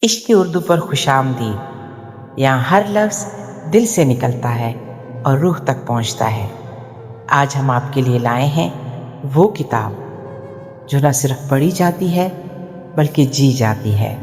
عشق اردو پر خوش آمدید۔ یہاں ہر لفظ دل سے نکلتا ہے اور روح تک پہنچتا ہے۔ آج ہم آپ کے لیے لائے ہیں وہ کتاب جو نہ صرف پڑھی جاتی ہے بلکہ جی جاتی ہے۔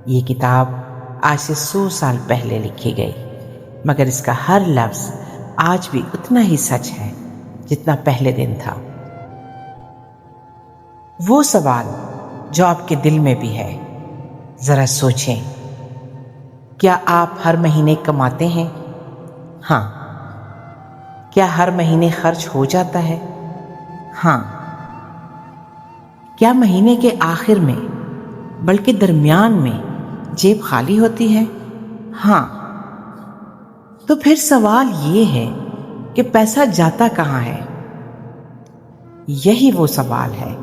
یہ کتاب آج سے 100 سال پہلے لکھی گئی، مگر اس کا ہر لفظ آج بھی اتنا ہی سچ ہے جتنا پہلے دن تھا۔ وہ سوال جو آپ کے دل میں بھی ہے، ذرا سوچیں، کیا آپ ہر مہینے کماتے ہیں؟ ہاں۔ کیا ہر مہینے خرچ ہو جاتا ہے؟ ہاں۔ کیا مہینے کے آخر میں بلکہ درمیان میں جیب خالی ہوتی ہے؟ ہاں۔ تو پھر سوال یہ ہے کہ پیسہ جاتا کہاں ہے؟ یہی وہ سوال ہے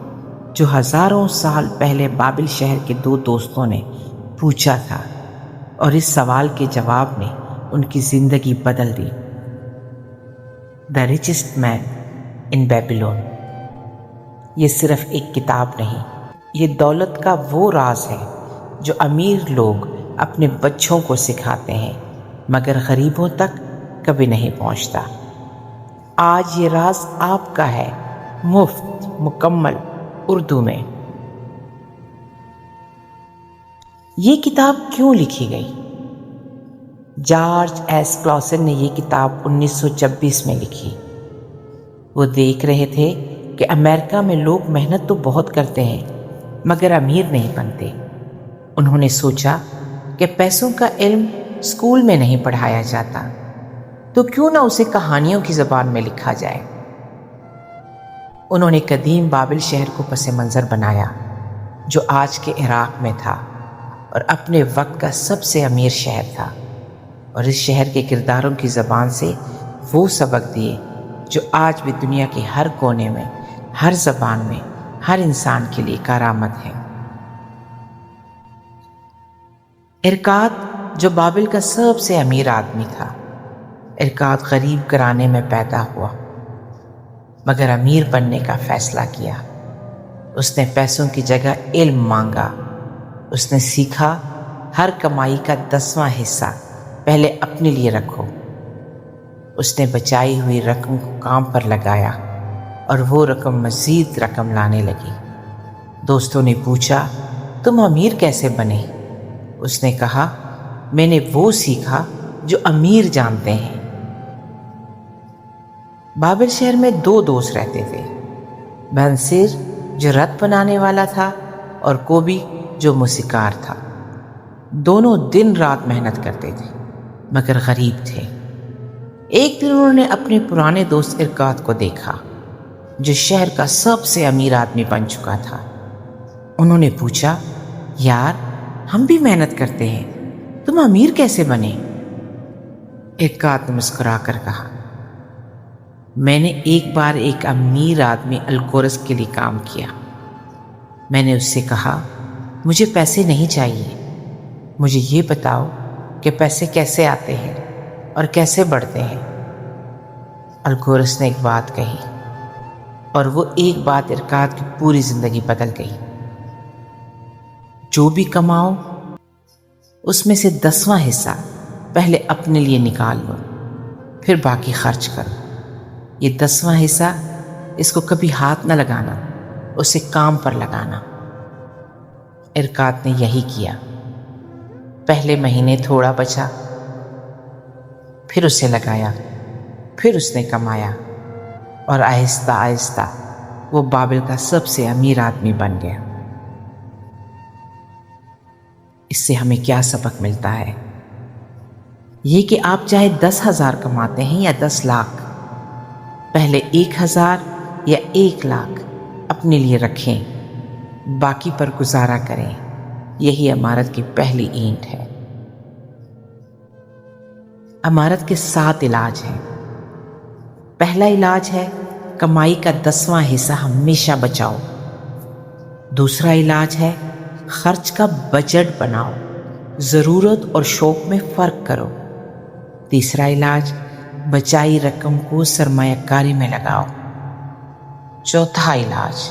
جو ہزاروں سال پہلے بابل شہر کے 2 دوستوں نے پوچھا تھا، اور اس سوال کے جواب نے ان کی زندگی بدل دی۔ دی ریچسٹ مین ان بیبلون۔ یہ صرف ایک کتاب نہیں، یہ دولت کا وہ راز ہے جو امیر لوگ اپنے بچوں کو سکھاتے ہیں مگر غریبوں تک کبھی نہیں پہنچتا۔ آج یہ راز آپ کا ہے، مفت، مکمل اردو میں۔ یہ کتاب کیوں لکھی گئی؟ جارج ایس کلاسن نے یہ کتاب 1926 میں لکھی۔ وہ دیکھ رہے تھے کہ امریکہ میں لوگ محنت تو بہت کرتے ہیں مگر امیر نہیں بنتے۔ انہوں نے سوچا کہ پیسوں کا علم اسکول میں نہیں پڑھایا جاتا، تو کیوں نہ اسے کہانیوں کی زبان میں لکھا جائے۔ انہوں نے قدیم بابل شہر کو پس منظر بنایا جو آج کے عراق میں تھا اور اپنے وقت کا سب سے امیر شہر تھا، اور اس شہر کے کرداروں کی زبان سے وہ سبق دیے جو آج بھی دنیا کے ہر کونے میں، ہر زبان میں، ہر انسان کے لیے کارآمد ہے۔ ارکاد جو بابل کا سب سے امیر آدمی تھا، ارکاد غریب گھرانے میں پیدا ہوا مگر امیر بننے کا فیصلہ کیا۔ اس نے پیسوں کی جگہ علم مانگا۔ اس نے سیکھا ہر کمائی کا 10واں حصہ پہلے اپنے لیے رکھو۔ اس نے بچائی ہوئی رقم کو کام پر لگایا اور وہ رقم مزید رقم لانے لگی۔ دوستوں نے پوچھا، تم امیر کیسے بنے؟ اس نے کہا، میں نے وہ سیکھا جو امیر جانتے ہیں۔ بابل شہر میں 2 دوست رہتے تھے، بنسر جو رت بنانے والا تھا اور کوبی جو موسیقار تھا۔ دونوں دن رات محنت کرتے تھے مگر غریب تھے۔ ایک دن انہوں نے اپنے پرانے دوست ارکاد کو دیکھا جو شہر کا سب سے امیر آدمی بن چکا تھا۔ انہوں نے پوچھا، یار ہم بھی محنت کرتے ہیں، تم امیر کیسے بنے؟ ارکاد نے مسکرا کر کہا، میں نے ایک بار ایک امیر آدمی الکورس کے لیے کام کیا۔ میں نے اس سے کہا، مجھے پیسے نہیں چاہیے، مجھے یہ بتاؤ کہ پیسے کیسے آتے ہیں اور کیسے بڑھتے ہیں۔ الکورس نے ایک بات کہی اور وہ ایک بات ارکاد کی پوری زندگی بدل گئی۔ جو بھی کماؤ اس میں سے 10واں حصہ پہلے اپنے لیے نکال لو، پھر باقی خرچ کرو۔ یہ 10واں حصہ اس کو کبھی ہاتھ نہ لگانا، اسے کام پر لگانا۔ ارکاد نے یہی کیا۔ پہلے مہینے تھوڑا بچا، پھر اسے لگایا، پھر اس نے کمایا، اور آہستہ آہستہ وہ بابل کا سب سے امیر آدمی بن گیا۔ اس سے ہمیں کیا سبق ملتا ہے؟ یہ کہ آپ چاہے 10,000 کماتے ہیں یا 10 لاکھ، پہلے 1,000 یا 1 لاکھ اپنے لیے رکھیں، باقی پر گزارا کریں۔ یہی عمارت کی پہلی اینٹ ہے۔ عمارت کے 7 علاج ہیں۔ پہلا علاج ہے کمائی کا 10واں حصہ ہمیشہ بچاؤ۔ دوسرا علاج ہے خرچ کا بجٹ بناؤ، ضرورت اور شوق میں فرق کرو۔ تیسرا علاج بچائی رقم کو سرمایہ کاری میں لگاؤ۔ چوتھا علاج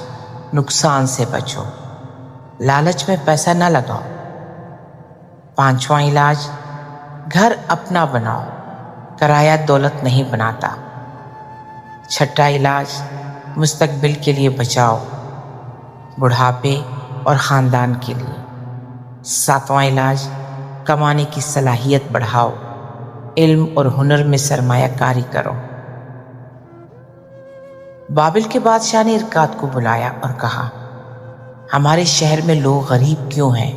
نقصان سے بچو، لالچ میں پیسہ نہ لگاؤ۔ 5واں علاج، گھر اپنا بناؤ، کرایہ دولت نہیں بناتا۔ 6واں علاج، مستقبل کے لیے بچاؤ، بڑھاپے اور خاندان کے لیے۔ 7واں علاج، کمانے کی صلاحیت بڑھاؤ، علم اور ہنر میں سرمایہ کاری کرو۔ بابل کے بادشاہ نے ارکاد کو بلایا اور کہا، ہمارے شہر میں لوگ غریب کیوں ہیں؟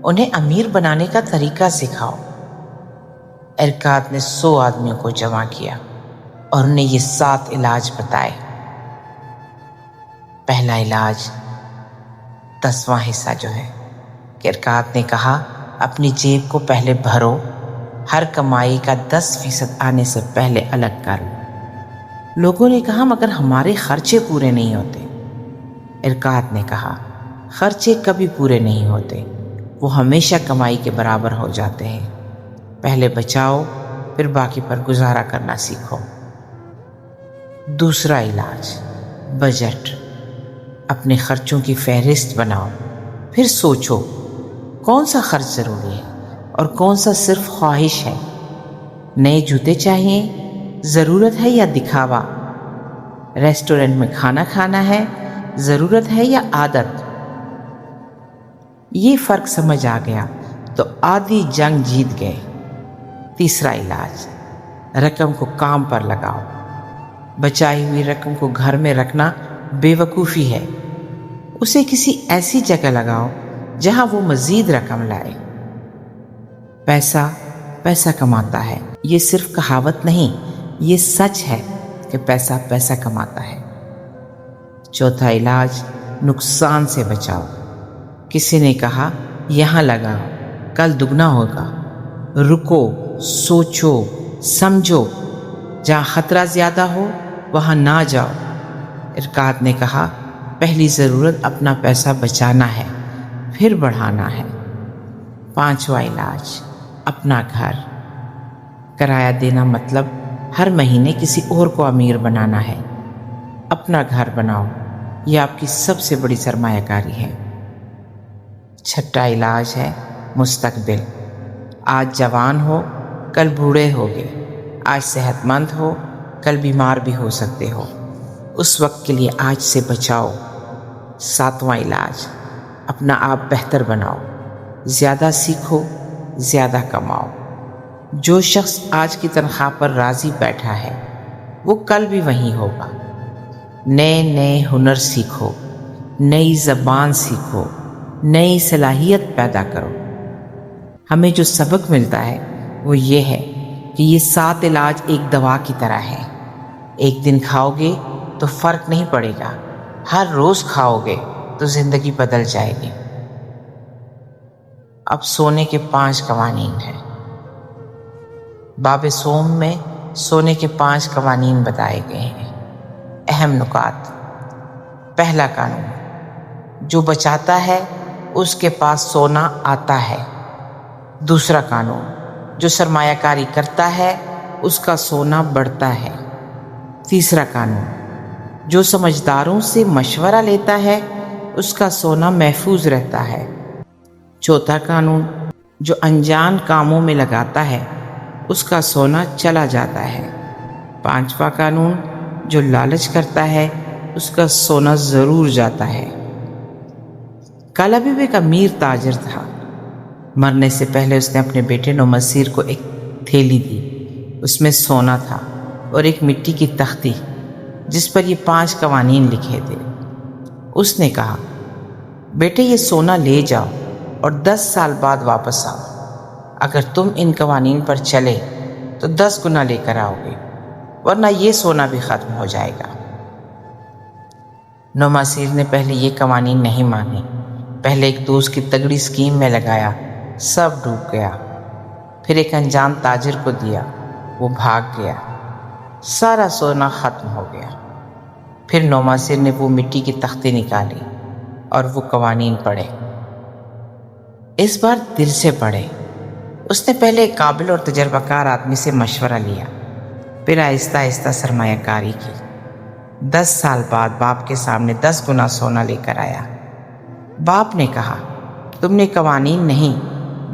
انہیں امیر بنانے کا طریقہ سکھاؤ۔ ارکاد نے 100 آدمیوں کو جمع کیا اور انہیں یہ 7 علاج بتائے۔ پہلا علاج، 10واں حصہ جو ہے کہ ارکاد نے کہا، اپنی جیب کو پہلے بھرو، ہر کمائی کا 10% آنے سے پہلے الگ کر لو۔ لوگوں نے کہا، مگر ہمارے خرچے پورے نہیں ہوتے۔ ارکاد نے کہا، خرچے کبھی پورے نہیں ہوتے، وہ ہمیشہ کمائی کے برابر ہو جاتے ہیں۔ پہلے بچاؤ، پھر باقی پر گزارا کرنا سیکھو۔ دوسرا علاج، بجٹ، اپنے خرچوں کی فہرست بناؤ، پھر سوچو کون سا خرچ ضروری ہے اور کون سا صرف خواہش ہے۔ نئے جوتے چاہیے، ضرورت ہے یا دکھاوا؟ ریسٹورنٹ میں کھانا کھانا ہے، ضرورت ہے یا عادت؟ یہ فرق سمجھ آ گیا تو آدھی جنگ جیت گئے۔ تیسرا علاج، رقم کو کام پر لگاؤ، بچائی ہوئی رقم کو گھر میں رکھنا بے وقوفی ہے، اسے کسی ایسی جگہ لگاؤ جہاں وہ مزید رقم لائے۔ پیسہ پیسہ کماتا ہے، یہ صرف کہاوت نہیں، یہ سچ ہے کہ پیسہ پیسہ کماتا ہے۔ چوتھا علاج، نقصان سے بچاؤ۔ کسی نے کہا، یہاں لگاؤ، کل دگنا ہوگا۔ رکو، سوچو، سمجھو، جہاں خطرہ زیادہ ہو وہاں نہ جاؤ۔ ارکاد نے کہا، پہلی ضرورت اپنا پیسہ بچانا ہے، پھر بڑھانا ہے۔ 5واں علاج، اپنا گھر۔ کرایہ دینا مطلب ہر مہینے کسی اور کو امیر بنانا ہے۔ اپنا گھر بناؤ، یہ آپ کی سب سے بڑی سرمایہ کاری ہے۔ 6واں علاج ہے مستقبل۔ آج جوان ہو، کل بوڑھے ہوگے، آج صحت مند ہو، کل بیمار بھی ہو سکتے ہو، اس وقت کے لیے آج سے بچاؤ۔ 7واں علاج، اپنا آپ بہتر بناؤ، زیادہ سیکھو، زیادہ کماؤ۔ جو شخص آج کی تنخواہ پر راضی بیٹھا ہے وہ کل بھی وہیں ہوگا۔ نئے نئے ہنر سیکھو، نئی زبان سیکھو، نئی صلاحیت پیدا کرو۔ ہمیں جو سبق ملتا ہے وہ یہ ہے کہ یہ 7 علاج ایک دوا کی طرح ہے۔ ایک دن کھاؤ گے تو فرق نہیں پڑے گا، ہر روز کھاؤ گے تو زندگی بدل جائے گی۔ اب سونے کے 5 قوانین ہیں۔ باب سوم میں سونے کے 5 قوانین بتائے گئے ہیں۔ اہم نکات۔ پہلا قانون، جو بچاتا ہے اس کے پاس سونا آتا ہے۔ دوسرا قانون، جو سرمایہ کاری کرتا ہے اس کا سونا بڑھتا ہے۔ تیسرا قانون، جو سمجھداروں سے مشورہ لیتا ہے اس کا سونا محفوظ رہتا ہے۔ چوتھا قانون، جو انجان کاموں میں لگاتا ہے اس کا سونا چلا جاتا ہے۔ 5واں قانون، جو لالچ کرتا ہے اس کا سونا ضرور جاتا ہے۔ کالبیب ایک امیر تاجر تھا۔ مرنے سے پہلے اس نے اپنے بیٹے نومصیر کو ایک تھیلی دی، اس میں سونا تھا اور ایک مٹی کی تختی جس پر یہ 5 قوانین لکھے تھے۔ اس نے کہا، بیٹے یہ سونا لے جاؤ اور 10 سال بعد واپس آؤ۔ اگر تم ان قوانین پر چلے تو 10 گنا لے کر آؤ گے، ورنہ یہ سونا بھی ختم ہو جائے گا۔ نومصیر نے پہلے یہ قوانین نہیں مانے، پہلے ایک دوست کی تگڑی اسکیم میں لگایا، سب ڈوب گیا۔ پھر ایک انجان تاجر کو دیا، وہ بھاگ گیا، سارا سونا ختم ہو گیا۔ پھر نومصیر نے وہ مٹی کی تختی نکالی اور وہ قوانین پڑھے۔ اس بار دل سے پڑھے۔ اس نے پہلے ایک قابل اور تجربہ کار آدمی سے مشورہ لیا، پھر آہستہ آہستہ سرمایہ کاری کی۔ 10 سال بعد باپ کے سامنے 10 گنا سونا لے کر آیا۔ باپ نے کہا، تم نے قوانین نہیں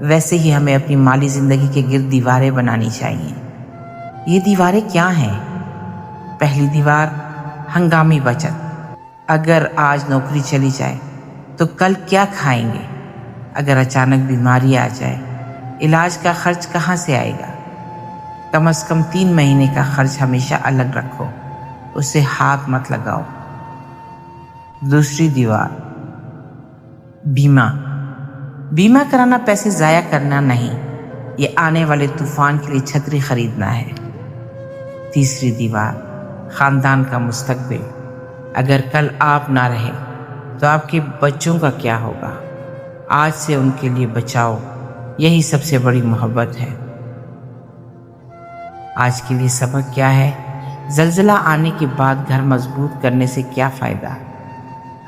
ویسے ہی ہمیں اپنی مالی زندگی کے گرد دیواریں بنانی چاہیے۔ یہ دیواریں کیا ہیں؟ پہلی دیوار ہنگامی بچت۔ اگر آج نوکری چلی جائے تو کل کیا کھائیں گے؟ اگر اچانک بیماری آ جائے، علاج کا خرچ کہاں سے آئے گا؟ کم از کم 3 مہینے کا خرچ ہمیشہ الگ رکھو، اسے ہاتھ مت لگاؤ۔ دوسری دیوار بیمہ۔ بیمہ کرانا پیسے ضائع کرنا نہیں، یہ آنے والے طوفان کے لیے چھتری خریدنا ہے۔ تیسری دیوار خاندان کا مستقبل۔ اگر کل آپ نہ رہے تو آپ کے بچوں کا کیا ہوگا؟ آج سے ان کے لیے بچاؤ، یہی سب سے بڑی محبت ہے۔ آج کے لیے سبق کیا ہے؟ زلزلہ آنے کے بعد گھر مضبوط کرنے سے کیا فائدہ؟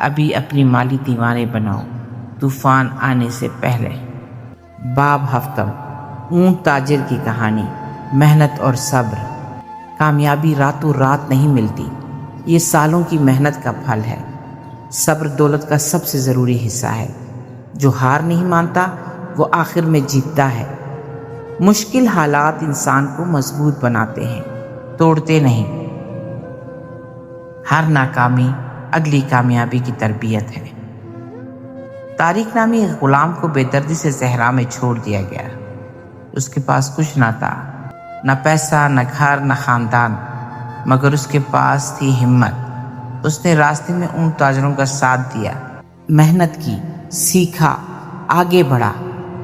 ابھی اپنی مالی دیواریں بناؤ، طوفان آنے سے پہلے۔ باب ہفتم، اونٹ تاجر کی کہانی۔ محنت اور صبر۔ کامیابی راتوں رات نہیں ملتی، یہ سالوں کی محنت کا پھل ہے۔ صبر دولت کا سب سے ضروری حصہ ہے۔ جو ہار نہیں مانتا وہ آخر میں جیتتا ہے۔ مشکل حالات انسان کو مضبوط بناتے ہیں، توڑتے نہیں۔ ہر ناکامی اگلی کامیابی کی تربیت ہے۔ طارق نامی ایک غلام کو بے دردی سے صحرا میں چھوڑ دیا گیا۔ اس کے پاس کچھ نہ تھا، نہ پیسہ، نہ گھر، نہ خاندان، مگر اس کے پاس تھی ہمت۔ اس نے راستے میں اونٹ تاجروں کا ساتھ دیا، محنت کی، سیکھا، آگے بڑھا۔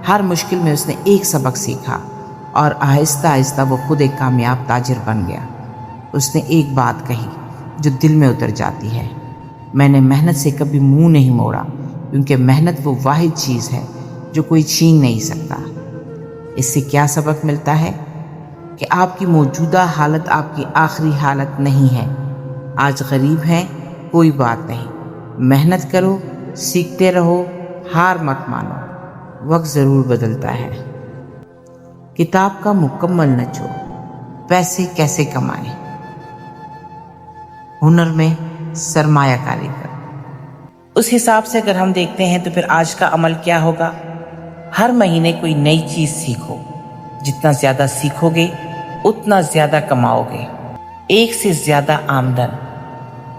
ہر مشکل میں اس نے ایک سبق سیکھا اور آہستہ آہستہ وہ خود ایک کامیاب تاجر بن گیا۔ اس نے ایک بات کہی جو دل میں اتر جاتی ہے: میں نے محنت سے کبھی منہ نہیں موڑا، کیونکہ محنت وہ واحد چیز ہے جو کوئی چھین نہیں سکتا۔ اس سے کیا سبق ملتا ہے؟ کہ آپ کی موجودہ حالت آپ کی آخری حالت نہیں ہے۔ آج غریب ہیں، کوئی بات نہیں، محنت کرو، سیکھتے رہو، ہار مت مانو، وقت ضرور بدلتا ہے۔ کتاب کا مکمل نچوڑ: پیسے کیسے کمائیں؟ ہنر میں سرمایہ کاری کرو۔ اس حساب سے اگر ہم دیکھتے ہیں تو پھر آج کا عمل کیا ہوگا؟ ہر مہینے کوئی نئی چیز سیکھو۔ جتنا زیادہ سیکھو گے اتنا زیادہ کماؤ گے۔ ایک سے زیادہ آمدن،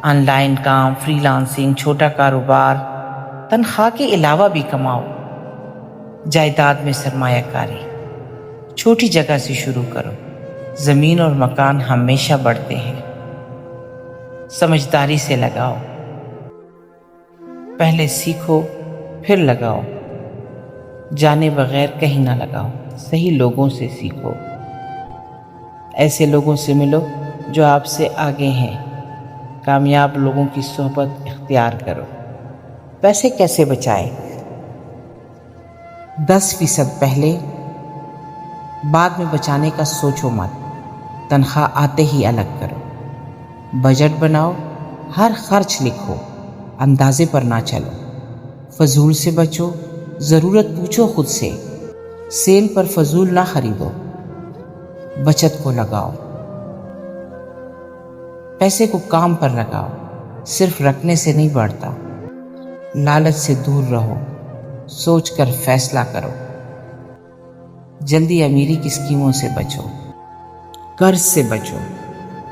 آن لائن کام، فری لانسنگ، چھوٹا کاروبار، تنخواہ کے علاوہ بھی کماؤ۔ جائیداد میں سرمایہ کاری: چھوٹی جگہ سے شروع کرو، زمین اور مکان ہمیشہ بڑھتے ہیں۔ سمجھداری سے لگاؤ، پہلے سیکھو پھر لگاؤ۔ جانے بغیر کہیں نہ لگاؤ، صحیح لوگوں سے سیکھو۔ ایسے لوگوں سے ملو جو آپ سے آگے ہیں۔ کامیاب لوگوں کی صحبت اختیار کرو۔ پیسے کیسے بچائیں؟ 10% پہلے، بعد میں بچانے کا سوچو مت۔ تنخواہ آتے ہی الگ کرو۔ بجٹ بناؤ، ہر خرچ لکھو، اندازے پر نہ چلو۔ فضول سے بچو، ضرورت پوچھو خود سے۔ سیل پر فضول نہ خریدو، بچت کو لگاؤ۔ پیسے کو کام پر لگاؤ، صرف رکھنے سے نہیں بڑھتا۔ لالچ سے دور رہو، سوچ کر فیصلہ کرو۔ جلدی امیری کی اسکیموں سے بچو۔ قرض سے بچو،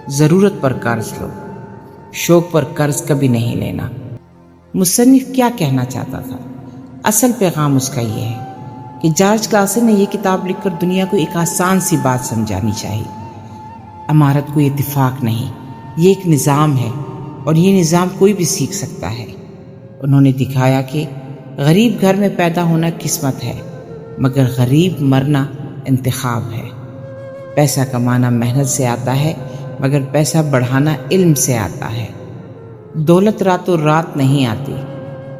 ضرورت پر قرض لو، شوق پر قرض کبھی نہیں لینا۔ مصنف کیا کہنا چاہتا تھا؟ اصل پیغام اس کا یہ ہے کہ جارج کلاسن نے یہ کتاب لکھ کر دنیا کو ایک آسان سی بات سمجھانی چاہیے۔ عمارت کوئی اتفاق نہیں، یہ ایک نظام ہے، اور یہ نظام کوئی بھی سیکھ سکتا ہے۔ انہوں نے دکھایا کہ غریب گھر میں پیدا ہونا قسمت ہے، مگر غریب مرنا انتخاب ہے۔ پیسہ کمانا محنت سے آتا ہے، مگر پیسہ بڑھانا علم سے آتا ہے۔ دولت راتوں رات نہیں آتی،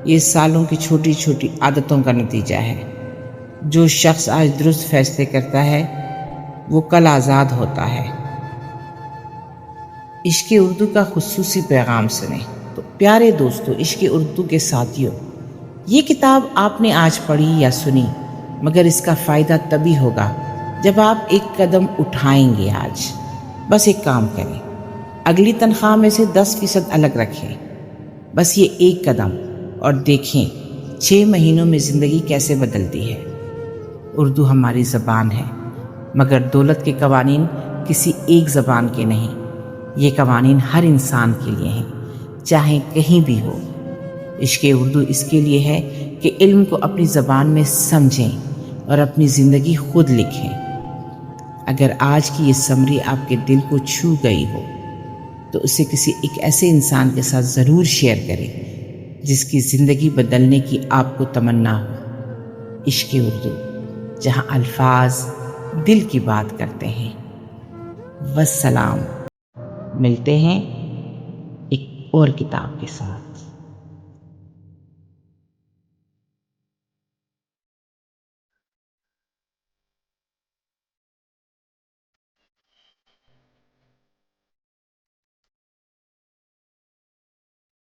یہ سالوں کی چھوٹی چھوٹی عادتوں کا نتیجہ ہے۔ جو شخص آج درست فیصلے کرتا ہے وہ کل آزاد ہوتا ہے۔ عشق اردو کا خصوصی پیغام سنیں۔ تو پیارے دوستو، عشق اردو کے ساتھیوں، یہ کتاب آپ نے آج پڑھی یا سنی، مگر اس کا فائدہ تبھی ہوگا جب آپ ایک قدم اٹھائیں گے۔ آج بس ایک کام کریں، اگلی تنخواہ میں سے 10% الگ رکھیں، بس یہ ایک قدم، اور دیکھیں 6 مہینوں میں زندگی کیسے بدلتی ہے۔ اردو ہماری زبان ہے، مگر دولت کے قوانین کسی ایک زبان کے نہیں، یہ قوانین ہر انسان کے لیے ہیں، چاہے کہیں بھی ہو۔ عشق اردو اس کے لیے ہے کہ علم کو اپنی زبان میں سمجھیں اور اپنی زندگی خود لکھیں۔ اگر آج کی یہ سمری آپ کے دل کو چھو گئی ہو تو اسے کسی ایک ایسے انسان کے ساتھ ضرور شیئر کریں جس کی زندگی بدلنے کی آپ کو تمنا ہو۔ عشق اردو، جہاں الفاظ دل کی بات کرتے ہیں۔ والسلام، ملتے ہیں ایک اور کتاب کے ساتھ۔